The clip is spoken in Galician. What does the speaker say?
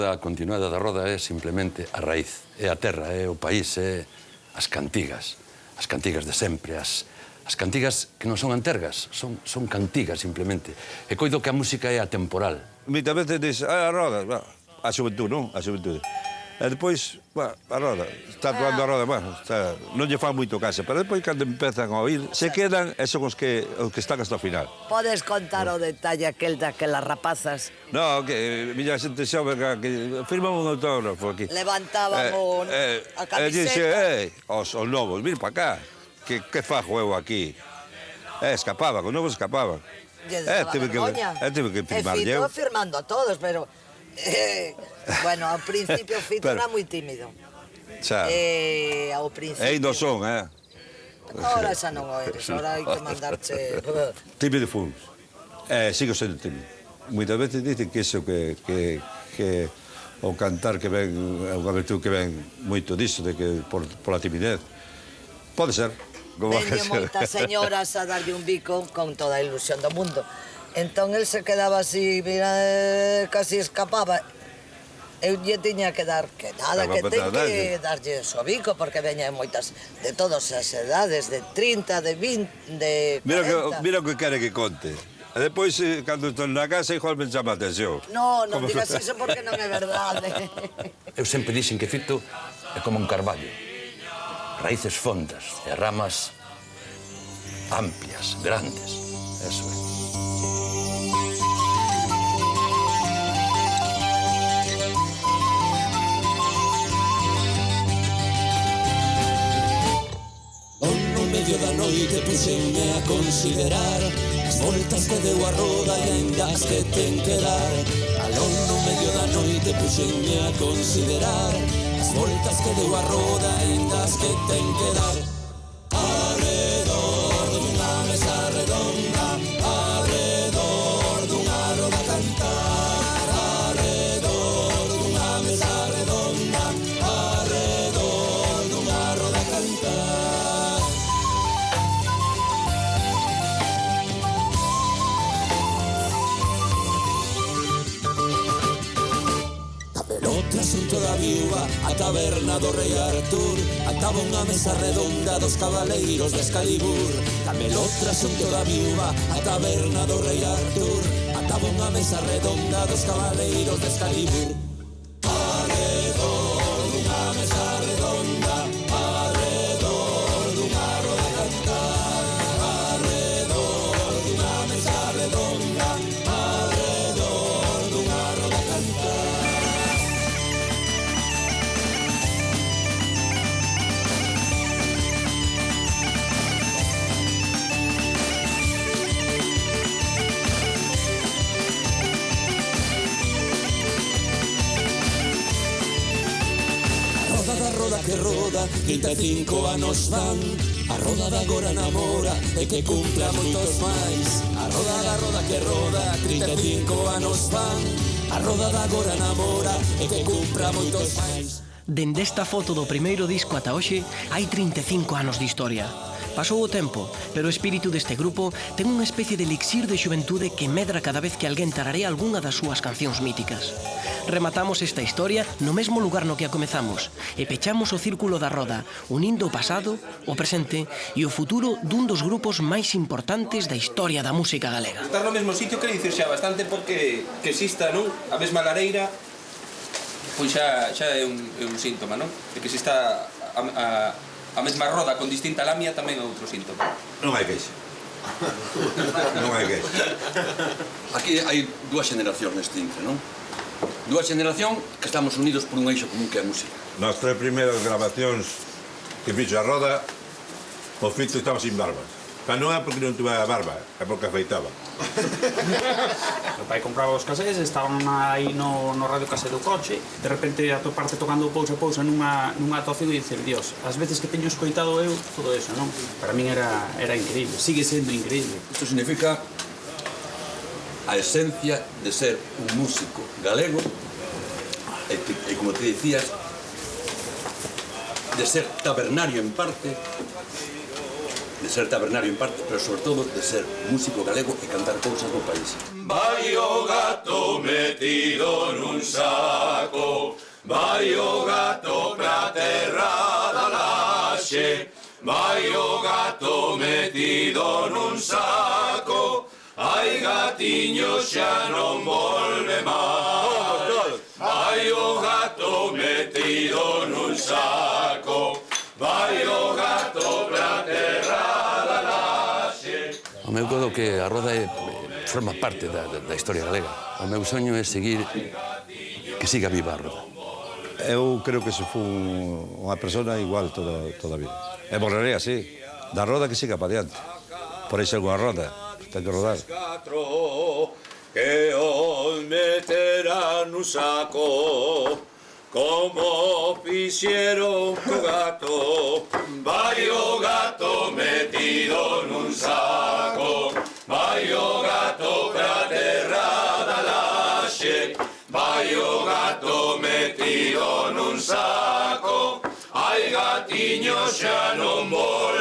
A continuada da roda é simplemente a raíz, é a terra, é o país, é as cantigas de sempre, as cantigas que non son antergas, son cantigas simplemente. E coido que a música é atemporal. Muitas veces dice, a roda, a xuventud, non? A xuventud. E depois, a roda, está tocando a roda, non lle fan moito caso, pero depois, cando empezan a oír, se quedan e son os que están hasta o final. Podes contar o detalle aquel daquelas rapazas? No, que miña xente xove que firmamos un autógrafo aquí. Levantaban a camiseta. E dixe, os novos, vir para cá, que fajo eu aquí? Escapaban, os novos escapaban. Tive que firmar eu. Fito firmando a todos, pero... Bueno, ao principio Fito era moi tímido. Ao principio... E ainda son, Ahora xa non o eres, ahora hai que mandarche... Tímido fomos. Sigo sendo tímido. Moitas veces dicen que iso que o cantar que ven, unha virtud que ven moito disso, de que por a timidez. Pode ser. Veño moitas señoras a darlle un bico con toda a ilusión do mundo. Entón, el se quedaba así, mira, casi escapaba. Eu lle tiña que dar, que nada, que ten que darlle o bico, porque veña moitas, de todas as edades, de 30, de 20, de 40. Mira o que quere que conte. E depois, cando estou na casa, igual me chama a atención. Non digas iso porque non é verdade. Eu sempre dixen que Fito é como un carballo. Raíces fondas e ramas amplias, grandes. Eso é. No medio da noite puxenme a considerar as voltas que deu a roda e ainda as que ten que dar. Alón no medio da noite puxenme a considerar as voltas que deu a roda e ainda as que ten que dar. Arredor dunha mesa redonda, arredor dunha roda cantar, arredor dunha mesa redonda, arredor dunha roda cantar. Outro asunto da viúva, a taberna do rei Artur, ataba unha mesa redonda dos cabaleiros de Excalibur. Tamén outro asunto da viúva, a taberna do rei Artur, ataba unha mesa redonda dos cabaleiros de Excalibur. Arredor dunha mesa redonda, arredor dunha roda cantar, arredor dunha mesa redonda, arredor dunha roda cantar. Roda que roda, 35 anos van. A roda da agora namora e que cumpla moitos máis. A roda que roda, 35 anos van. A roda da agora namora e que cumpla moitos máis. Dende esta foto do primeiro disco ata hoxe, hai 35 anos de historia. Pasou o tempo, pero o espírito deste grupo ten unha especie de elixir de xuventude que medra cada vez que alguén tararea algunha das súas cancións míticas. Rematamos esta historia no mesmo lugar no que a comezamos e pechamos o círculo da roda, unindo o pasado, o presente e o futuro dun dos grupos máis importantes da historia da música galega. Estar no mesmo sitio quere dicir xa bastante porque que exista, non? A mesma lareira, pois xa é un síntoma, non? De que exista a mesma roda con distinta lamia tamén é outro síntoma. Non hai queixa. Non hai queixa. Aquí hai dúas xeneracións neste intre, non? Dúa xeneración que estamos unidos por un eixo común que é a música. Nas tres primeiras grabacións que fixo a roda, o Fito estaba sin barbas. Pero non é porque non tuvera barba, é porque afeitaba. O pai compraba os casés, estaban aí no radio casé do coche, de repente atoparte tocando pousa nunha actuación e dicer, Dios, as veces que teño escoitado eu todo eso, non? Para min era increíble, sigue sendo increíble. Isto significa a esencia de ser un músico galego e como te dicías, de ser tabernario en parte de ser tabernario en parte, pero sobre todo de ser músico galego e cantar cousas do país. Vai o gato metido nun saco, vai o gato pra terra da laxe, vai o gato metido nun saco, ai gatiño xa non volve máis. Vai o gato metido nun saco, vai o gato pra terra da laxe. O meu codo que a roda forma parte da historia galega. O meu soño é seguir, que siga viva a roda. Eu creo que se foi unha persona igual toda a vida. E morreré así, da roda que siga para diante. Por aí ser unha roda, ten que rodar. Que os meterán nun saco, como fixeron co gato. Vai o gato metido nun saco, vai o gato pra terra da laxe, vai o gato metido nun saco, ai gatiño xa non volve.